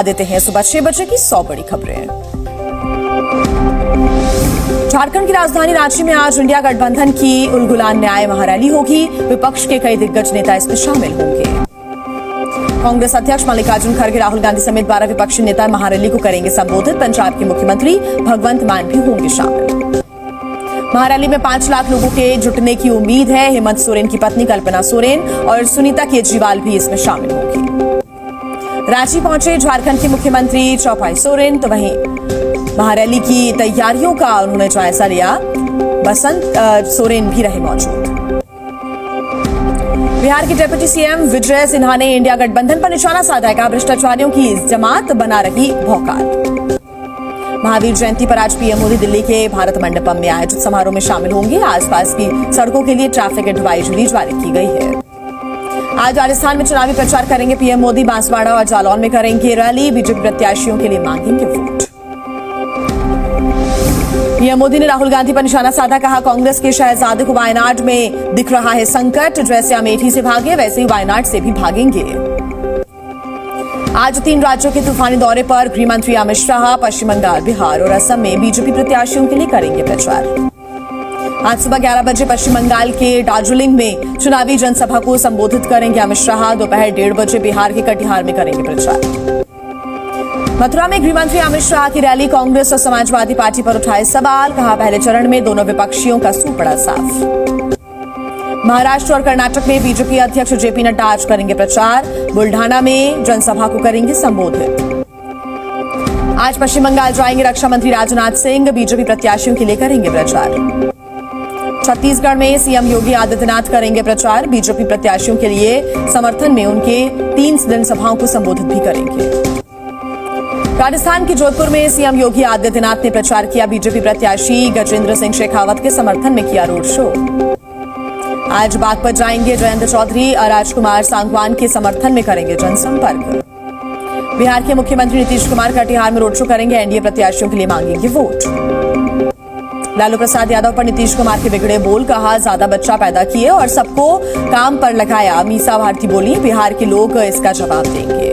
देते हैं सुबह 6 बजे की 100 बड़ी खबरें। झारखंड की राजधानी रांची में आज इंडिया गठबंधन की उलगुलान न्याय महारैली होगी। विपक्ष के कई दिग्गज नेता इसमें शामिल होंगे। कांग्रेस अध्यक्ष मल्लिकार्जुन खड़गे, राहुल गांधी समेत 12 विपक्षी नेता महारैली को करेंगे संबोधित। पंजाब के मुख्यमंत्री भगवंत मान भी होंगे शामिल। महारैली में 5 लाख लोगों के जुटने की उम्मीद है। हेमंत सोरेन की पत्नी कल्पना सोरेन और सुनीता केजरीवाल भी इसमें शामिल होंगी। रांची पहुंचे झारखंड के मुख्यमंत्री चौपाई सोरेन, तो वहीं महारैली की तैयारियों का उन्होंने जायजा लिया। बसंत सोरेन भी रहे मौजूद। बिहार के डिप्टी सीएम विजय सिन्हा ने इंडिया गठबंधन पर निशाना साधा है। कहा, भ्रष्टाचारियों की जमात बना रही भौकाल। महावीर जयंती पर आज पीएम मोदी दिल्ली के भारत मंडपम में आयोजित समारोह में शामिल होंगे। आसपास की सड़कों के लिए ट्रैफिक एडवाइजरी जारी की गई है। आज राजस्थान में चुनावी प्रचार करेंगे पीएम मोदी। बांसवाड़ा और जालौन में करेंगे रैली। बीजेपी प्रत्याशियों के लिए मांगेंगे वोट। पीएम मोदी ने राहुल गांधी पर निशाना साधा। कहा, कांग्रेस के शहजादे को वायनाड में दिख रहा है संकट। जैसे अमेठी से भागे वैसे ही वायनाड से भी भागेंगे। आज 3 राज्यों के तूफानी दौरे पर गृह मंत्री अमित शाह पश्चिम बंगाल, बिहार और असम में बीजेपी प्रत्याशियों के लिए करेंगे प्रचार। आज सुबह 11 बजे पश्चिम बंगाल के दार्जिलिंग में चुनावी जनसभा को संबोधित करेंगे अमित शाह। दोपहर 1:30 बजे बिहार के कटिहार में करेंगे प्रचार। मथुरा में गृहमंत्री अमित शाह की रैली। कांग्रेस और समाजवादी पार्टी पर उठाए सवाल। कहा, पहले चरण में दोनों विपक्षियों का सूप पड़ा साफ। महाराष्ट्र और कर्नाटक में बीजेपी अध्यक्ष जेपी नड्डा आज करेंगे प्रचार। बुल्ढाना में जनसभा को करेंगे संबोधित। आज पश्चिम बंगाल जाएंगे रक्षा मंत्री राजनाथ सिंह। बीजेपी प्रत्याशियों के लिए करेंगे प्रचार। छत्तीसगढ़ में सीएम योगी आदित्यनाथ करेंगे प्रचार। बीजेपी प्रत्याशियों के लिए समर्थन में उनके 3 जनसभाओं को संबोधित भी करेंगे। राजस्थान के जोधपुर में सीएम योगी आदित्यनाथ ने प्रचार किया। बीजेपी प्रत्याशी गजेंद्र सिंह शेखावत के समर्थन में किया रोड शो। आज बागपत जाएंगे जयंत चौधरी और राजकुमार सांगवान के समर्थन में करेंगे जनसंपर्क। बिहार के मुख्यमंत्री नीतीश कुमार कटिहार में रोड शो करेंगे। एनडीए प्रत्याशियों के लिए मांगेंगे वोट। लालू प्रसाद यादव पर नीतीश कुमार के बिगड़े बोल। कहा, ज्यादा बच्चा पैदा किए और सबको काम पर लगाया। मीसा भारती बोली, बिहार के लोग इसका जवाब देंगे।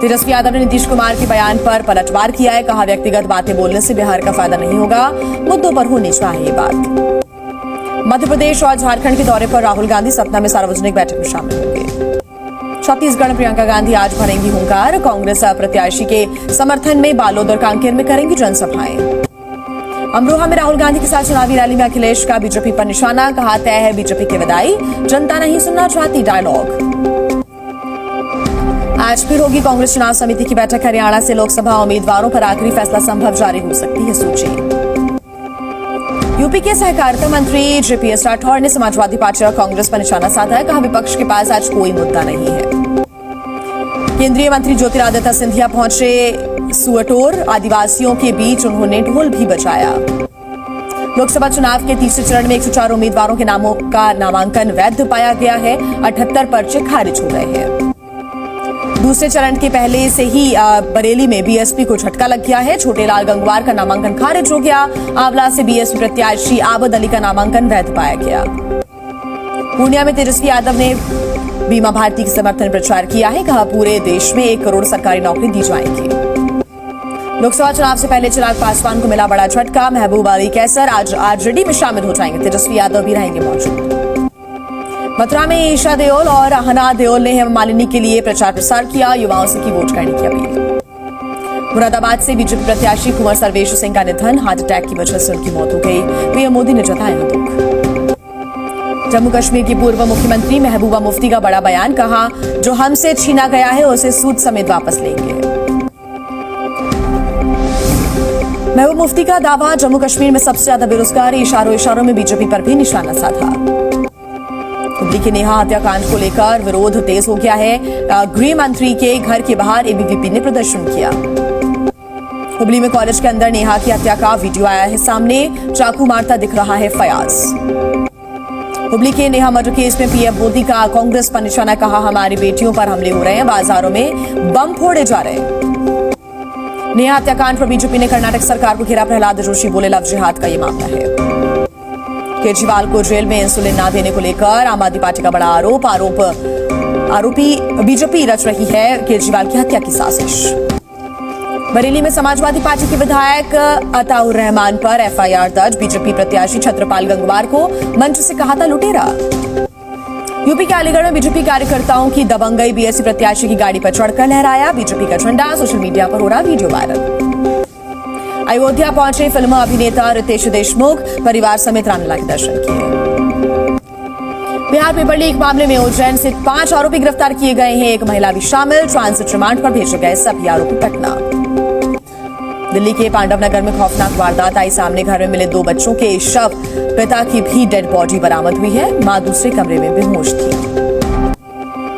तेजस्वी यादव ने नीतीश कुमार के बयान पर पलटवार किया है। कहा, व्यक्तिगत बातें बोलने से बिहार का फायदा नहीं होगा, मुद्दों पर होनी चाहिए बात। मध्य प्रदेश और झारखंड के दौरे पर राहुल गांधी सतना में सार्वजनिक बैठक में शामिल होंगे। छत्तीसगढ़ में प्रियंका गांधी आज भरेंगी हुंकार। कांग्रेस प्रत्याशी के समर्थन में बालोद और कांकेर में करेंगी जनसभाएं। अमरोहा में राहुल गांधी के साथ चुनावी रैली में अखिलेश का बीजेपी पर निशाना। कहा, तय है बीजेपी की विदाई, जनता नहीं सुनना चाहती डायलॉग। आज फिर होगी कांग्रेस चुनाव समिति की बैठक। हरियाणा से लोकसभा उम्मीदवारों पर आखिरी फैसला संभव जारी हो सकती है सूची। यूपी के सहकारिता मंत्री जेपीएस राठौर ने समाजवादी पार्टी और कांग्रेस पर निशाना साधा है। कहा, विपक्ष के पास आज कोई मुद्दा नहीं है। केंद्रीय मंत्री ज्योतिरादित्य सिंधिया पहुंचे सुअटोर। आदिवासियों के बीच उन्होंने ढोल भी बजाया। लोकसभा चुनाव के तीसरे चरण में 104 उम्मीदवारों के नामों का नामांकन वैध पाया गया है। 78 पर्चे खारिज हो गए हैं। दूसरे चरण के पहले से ही बरेली में बीएसपी को झटका लग गया है। छोटेलाल गंगवार का नामांकन खारिज हो गया। आंवला से बीएसपी प्रत्याशी आबद अली का नामांकन वैध पाया गया। पूर्णिया में तेजस्वी यादव ने बीमा भारती के समर्थन में प्रचार किया है। कहा, पूरे देश में 1 करोड़ सरकारी नौकरी दी जाएगी। लोकसभा चुनाव से पहले चिराग पासवान को मिला बड़ा झटका। महबूबा अली कैसर आज आरजेडी में शामिल हो जाएंगे। तेजस्वी यादव भी रहेंगे मौजूद। मथुरा में ईशा देओल और हना देओल ने हेमा मालिनी के लिए प्रचार प्रसार किया। युवाओं से की वोट करने की अपील। मुरादाबाद से बीजेपी प्रत्याशी कुंवर सर्वेश सिंह का निधन। हार्ट अटैक की वजह से उनकी मौत हो गई। पीएम मोदी ने जताया दुख। जम्मू कश्मीर की पूर्व मुख्यमंत्री महबूबा मुफ्ती का बड़ा बयान। कहा, जो हमसे छीना गया है उसे सूद समेत वापस लेंगे। महबूबा मुफ्ती का दावा, जम्मू कश्मीर में सबसे ज्यादा बेरोजगारी। इशारों में बीजेपी पर भी निशाना साधा। हुबली के नेहा हत्याकांड को लेकर विरोध तेज हो गया है। गृह मंत्री के घर के बाहर एबीवीपी ने प्रदर्शन किया। हुबली में कॉलेज के अंदर नेहा की हत्या का वीडियो आया है सामने। चाकू मारता दिख रहा है फयाज। हुबली के नेहा मर्डर केस में पीएम मोदी का कांग्रेस पर निशाना। कहा, हमारी बेटियों पर हमले हो रहे हैं, बाजारों में बम फोड़े जा रहे हैं। नेहा हत्याकांड पर बीजेपी ने कर्नाटक सरकार को घेरा। प्रहलाद जोशी बोले, लव जिहाद का ये मामला है। केजरीवाल को जेल में इंसुलिन न देने को लेकर आम आदमी पार्टी का बड़ा आरोप आरोपी बीजेपी रच रही है केजरीवाल की हत्या की साजिश। बरेली में समाजवादी पार्टी के विधायक अताउर रहमान पर एफआईआर दर्ज। बीजेपी प्रत्याशी छत्रपाल गंगवार को मंच से कहा था लुटेरा। यूपी के अलीगढ़ में बीजेपी कार्यकर्ताओं की दबंगई। बीएसपी प्रत्याशी की गाड़ी पर चढ़कर लहराया बीजेपी का झंडा। सोशल मीडिया पर हो रहा वीडियो वायरल। अयोध्या पहुंचे फिल्म अभिनेता रितेश देशमुख। परिवार समेत रामलला के दर्शन किए। बिहार पेपर लीक मामले में उज्जैन से 5 आरोपी गिरफ्तार किए गए हैं। एक महिला भी शामिल। ट्रांजिट रिमांड पर भेजे गए सभी आरोपी पटना। दिल्ली के पांडव नगर में खौफनाक वारदात आई सामने। घर में मिले 2 बच्चों के शव, पिता की भी डेड बॉडी बरामद हुई है। मां दूसरे कमरे में बेहोश थी।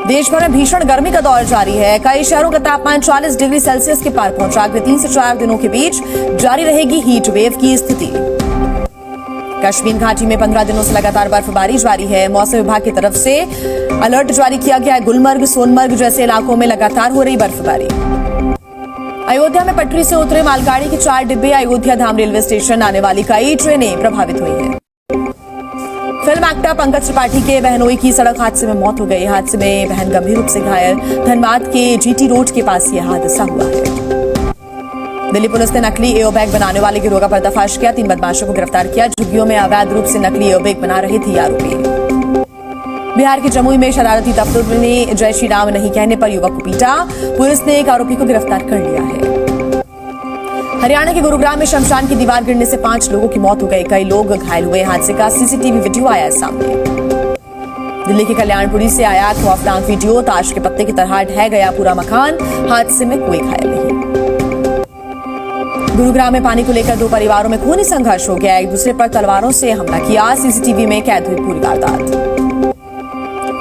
देश भर में भीषण गर्मी का दौर जारी है। कई शहरों का तापमान 40 डिग्री सेल्सियस के पार पहुंचा। अगले 3 से 4 दिनों के बीच जारी रहेगी हीट वेव की स्थिति। कश्मीर घाटी में 15 दिनों से लगातार बर्फबारी जारी है। मौसम विभाग की तरफ से अलर्ट जारी किया गया है। गुलमर्ग, सोनमर्ग जैसे इलाकों में लगातार हो रही बर्फबारी। अयोध्या में पटरी से उतरे मालगाड़ी के 4 डिब्बे। अयोध्या धाम रेलवे स्टेशन आने वाली कई ट्रेनें प्रभावित हुई हैं। फिल्म एक्टर पंकज त्रिपाठी के बहनोई की सड़क हादसे में मौत हो गई। हादसे में बहन गंभीर रूप से घायल। धनबाद के जीटी रोड के पास यह हादसा हुआ है। दिल्ली पुलिस ने नकली एयरबैग बनाने वाले गिरोह का पर्दाफाश किया। 3 बदमाशों को गिरफ्तार किया। झुग्गियों में अवैध रूप से नकली एयरबैग बना रहे थे आरोपी। बिहार के जमुई में शरारती तत्वों ने जय श्री राम नहीं कहने पर युवक को पीटा। पुलिस ने एक आरोपी को गिरफ्तार कर लिया है। हरियाणा के गुरुग्राम में शमशान की दीवार गिरने से 5 लोगों की मौत हो गई। कई लोग घायल हुए। हादसे का सीसीटीवी वीडियो आया सामने। दिल्ली के कल्याणपुरी से आया खौफनाक वीडियो। ताश के पत्ते की तरह ढह गया पूरा मकान। हादसे में कोई घायल नहीं। गुरुग्राम में पानी को लेकर 2 परिवारों में खूनी संघर्ष हो गया। एक दूसरे पर तलवारों से हमला किया। सीसीटीवी में कैद हुई पूरी वारदात।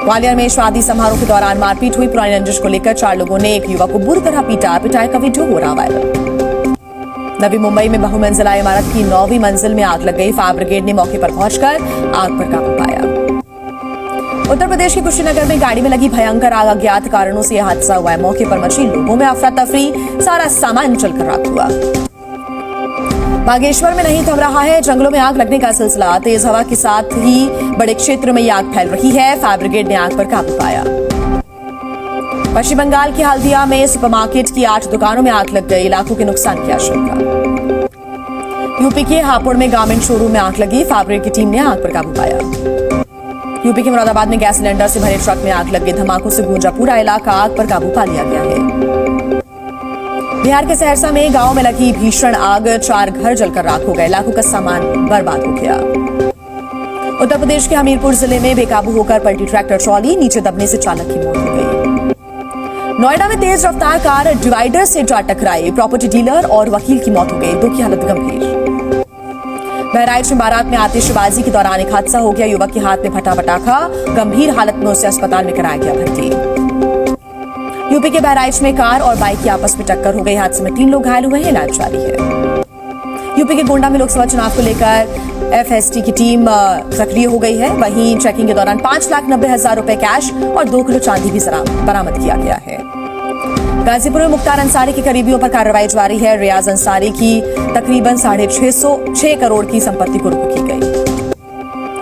ग्वालियर में शादी समारोह के दौरान मारपीट हुई। पुरानी रंजिश को लेकर 4 लोगों ने एक युवक को बुरी तरह पीटा। पिटाई का वीडियो हो रहा वायरल। नवी मुंबई में बहुमंजिला इमारत की 9वीं मंजिल में आग लग गई। फायर ब्रिगेड ने मौके पर पहुंचकर आग पर काबू पाया। उत्तर प्रदेश के कुशीनगर में गाड़ी में लगी भयंकर आग। अज्ञात कारणों से यह हादसा हुआ है। मौके पर मची लोगों में अफरा तफरी। सारा सामान जलकर राख हुआ। बागेश्वर में नहीं थम रहा है जंगलों में आग लगने का सिलसिला। तेज हवा के साथ ही बड़े क्षेत्र में यह आग फैल रही है। फायर ब्रिगेड ने आग पर काबू पाया। पश्चिम बंगाल के हल्दिया में सुपरमार्केट की 8 दुकानों में आग लग गई। लाखों के नुकसान की आशंका। यूपी के हापुड़ में गारमेंट शोरूम में आग लगी। फायर ब्रिगेड की टीम ने आग पर काबू पाया। यूपी के मुरादाबाद में गैस सिलेंडर से भरे ट्रक में आग लग गई। धमाकों से गूंजा पूरा इलाका। आग पर काबू पा लिया गया है। बिहार के सहरसा में गांव में लगी भीषण आग। 4 घर जलकर राख हो गए। लाखों का सामान बर्बाद हो गया। उत्तर प्रदेश के हमीरपुर जिले में बेकाबू होकर पलटी ट्रैक्टर ट्रॉली। नीचे दबने से चालक की मौत हो गई। नोएडा में तेज रफ्तार कार डिवाइडर से जा टकराई। प्रॉपर्टी डीलर और वकील की मौत हो गई। 2 की हालत गंभीर। बहराइच में बारात में आतिशबाजी के दौरान एक हादसा हो गया। युवक के हाथ में फटा पटाखा। गंभीर हालत में उसे अस्पताल में कराया गया भर्ती। यूपी के बहराइच में कार और बाइक की आपस में टक्कर हो गई। हादसे में 3 लोग घायल हुए हैं। इलाज जारी है। यूपी के गोंडा में लोकसभा चुनाव को लेकर एफएसटी की टीम सक्रिय हो गई है। वहीं चेकिंग के दौरान 5,90,000 रुपए कैश और 2 किलो चांदी भी बरामद किया गया है। गाजीपुर में मुख्तार अंसारी के करीबियों पर कार्रवाई जारी है। रियाज अंसारी की तकरीबन 6.5 करोड़ की संपत्ति कुर्क की गई।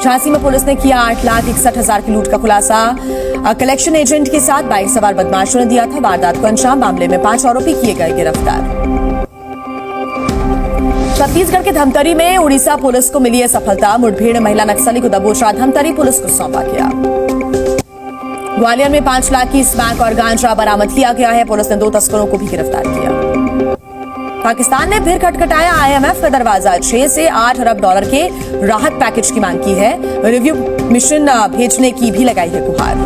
झांसी में पुलिस ने किया 8,61,000 की लूट का खुलासा। कलेक्शन एजेंट के साथ बाइक सवार बदमाशों ने दिया था वारदात को अंजाम। मामले में 5 आरोपी किए गए गिरफ्तार। छत्तीसगढ़ के धमतरी में उड़ीसा पुलिस को मिली है सफलता। मुठभेड़ महिला नक्सली को दबोचा। धमतरी पुलिस को सौंपा गया। ग्वालियर में 5 लाख की स्मैक और गांजा बरामद किया गया है। पुलिस ने 2 तस्करों को भी गिरफ्तार किया। पाकिस्तान ने फिर खटखटाया आईएमएफ का दरवाजा। 6 से 8 अरब डॉलर के राहत पैकेज की मांग की है। रिव्यू मिशन भेजने की भी लगाई है गुहार।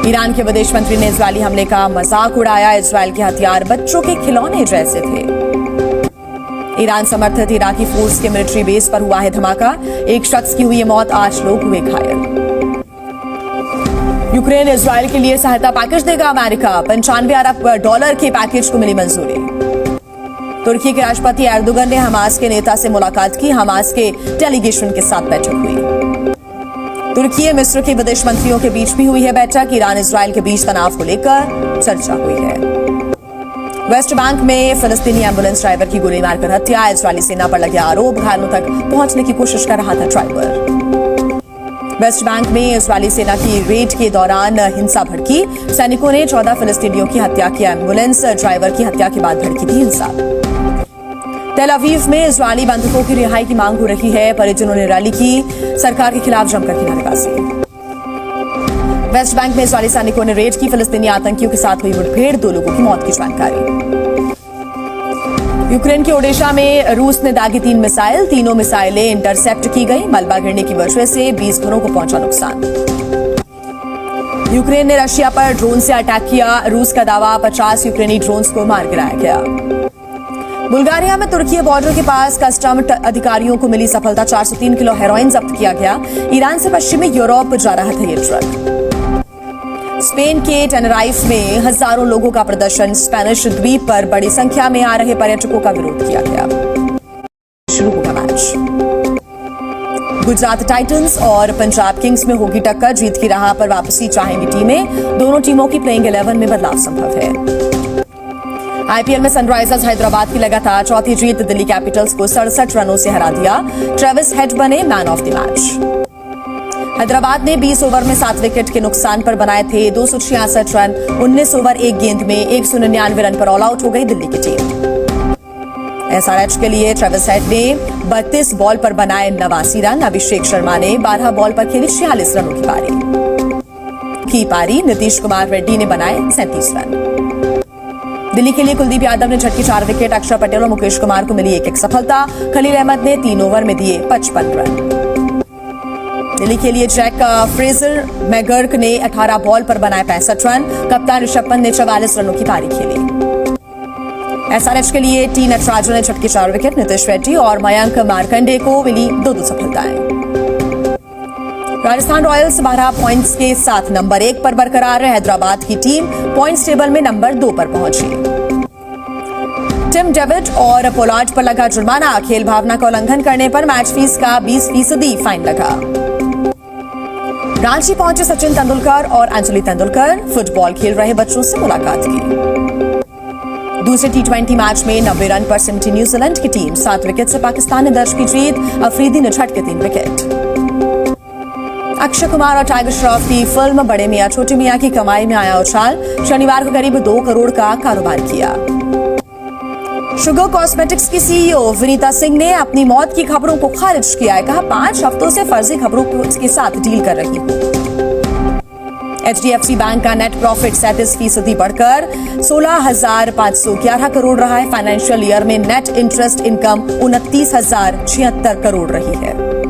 ईरान के विदेश मंत्री ने इजरायली हमले का मजाक उड़ाया। इजरायल के हथियार बच्चों के खिलौने जैसे थे। ईरान समर्थित इराकी फोर्स के मिलिट्री बेस पर हुआ है धमाका। 1 शख्स की हुई है मौत। 8 लोग हुए घायल। यूक्रेन इजरायल के लिए सहायता पैकेज देगा अमेरिका। 95 अरब डॉलर के पैकेज को मिली मंजूरी। तुर्की के राष्ट्रपति एर्दोगन ने हमास के नेता से मुलाकात की। हमास के डेलीगेशन के साथ बैठक हुई। तुर्की और मिस्र के विदेश मंत्रियों के बीच भी हुई है बैठक। ईरान इजरायल के बीच तनाव को लेकर चर्चा हुई है। वेस्ट बैंक में फिलिस्तीनी एम्बुलेंस ड्राइवर की गोली मारकर हत्या। इजरायली सेना पर लगे आरोप। घायलों तक पहुंचने की कोशिश कर रहा था ड्राइवर। वेस्ट बैंक में इजरायली सेना की रेड के दौरान हिंसा भड़की। सैनिकों ने 14 फिलिस्तीनियों की हत्या की। एम्बुलेंस ड्राइवर की हत्या के बाद भड़की थी हिंसा। तेल अवीव में इजरायली बंधकों की रिहाई की मांग हो रही है। परिजनों ने रैली की। सरकार के खिलाफ जमकर की नारेबाजी। वेस्ट बैंक में इजरायली सैनिकों ने रेड की। फिलिस्तीनी आतंकियों के साथ हुई मुठभेड़, 2 लोगों की मौत की जानकारी। यूक्रेन के ओडेशा में रूस ने दागी 3 मिसाइल। तीनों मिसाइलें इंटरसेप्ट की गई। मलबा गिरने की वजह से 20 घरों को पहुंचा नुकसान। यूक्रेन ने रशिया पर ड्रोन से अटैक किया। रूस का दावा 50 यूक्रेनी ड्रोन्स को मार गिराया गया। बुल्गारिया में तुर्की बॉर्डर के पास कस्टम अधिकारियों को मिली सफलता। 403 किलो हेरोइन जब्त किया गया। ईरान से पश्चिमी यूरोप जा रहा था ये ट्रक। स्पेन के टेनराइफ में हजारों लोगों का प्रदर्शन। स्पेनिश द्वीप पर बड़ी संख्या में आ रहे पर्यटकों का विरोध किया गया। शुरू होगा मैच। गुजरात टाइटंस और पंजाब किंग्स में होगी टक्कर। जीत की राह पर वापसी चाहेंगी टीमें। दोनों टीमों की प्लेइंग 11 में बदलाव संभव है। आईपीएल में सनराइजर्स हैदराबाद की लगातार चौथी जीत। दिल्ली कैपिटल्स को 67 रनों से हरा दिया। ट्रेविस हेड बने man of the match. Hyderabad ने 20 ओवर में 7 विकेट के नुकसान पर बनाए थे 266 रन। 19 ओवर 1 गेंद में 199 रन पर ऑल आउट हो गई दिल्ली की टीम। एसआरएच के लिए ट्रेविस हेड ने 32 बॉल पर बनाए 89 रन। अभिषेक शर्मा ने 12 बॉल पर खेली 46 रनों की पारी। नीतीश कुमार रेड्डी ने बनाए 37 रन। दिल्ली के लिए कुलदीप यादव ने झटके 4 विकेट। अक्षर पटेल और मुकेश कुमार को मिली 1-1 सफलता। खलील अहमद ने 3 ओवर में दिए 55 रन। दिल्ली के लिए जैक फ्रेजर मैगर्क ने 18 बॉल पर बनाए 65 रन। कप्तान ऋषभ पंत ने 44 रनों की पारी खेली। एसआरएच के लिए टी नटराजन ने झटके 4 विकेट। नीतीश रेड्डी और मयंक मार्कंडे को मिली 2-2 सफलताएं। राजस्थान रॉयल्स 12 पॉइंट्स के साथ नंबर 1 पर बरकरार है। हैदराबाद की टीम पॉइंट्स टेबल में नंबर 2 पर पहुंची। टिम डेविड और पोलार्ड पर लगा जुर्माना। खेल भावना का उल्लंघन करने पर मैच फीस का 20% फाइन लगा। रांची पहुंचे सचिन तेंदुलकर और अंजलि तेंदुलकर। फुटबॉल खेल रहे बच्चों से मुलाकात की। दूसरे टी20 मैच में 90 रन पर सिमटी न्यूजीलैंड की टीम। 7 विकेट से पाकिस्तान ने दर्ज की जीत। अफरीदी ने झटके 3 विकेट। अक्षय कुमार और टाइगर श्रॉफ की फिल्म बड़े मियां छोटे मियां की कमाई में आया उछाल। शनिवार को करीब 2 करोड़ का कारोबार किया। शुगर कॉस्मेटिक्स की सीईओ विनीता सिंह ने अपनी मौत की खबरों को खारिज किया है। कहा 5 हफ्तों से फर्जी खबरों के साथ डील कर रही हूं। एचडीएफसी बैंक का नेट प्रॉफिट 37% बढ़कर 16,511 करोड़ रहा है। फाइनेंशियल ईयर में नेट इंटरेस्ट इनकम 29,076 करोड़ रही है।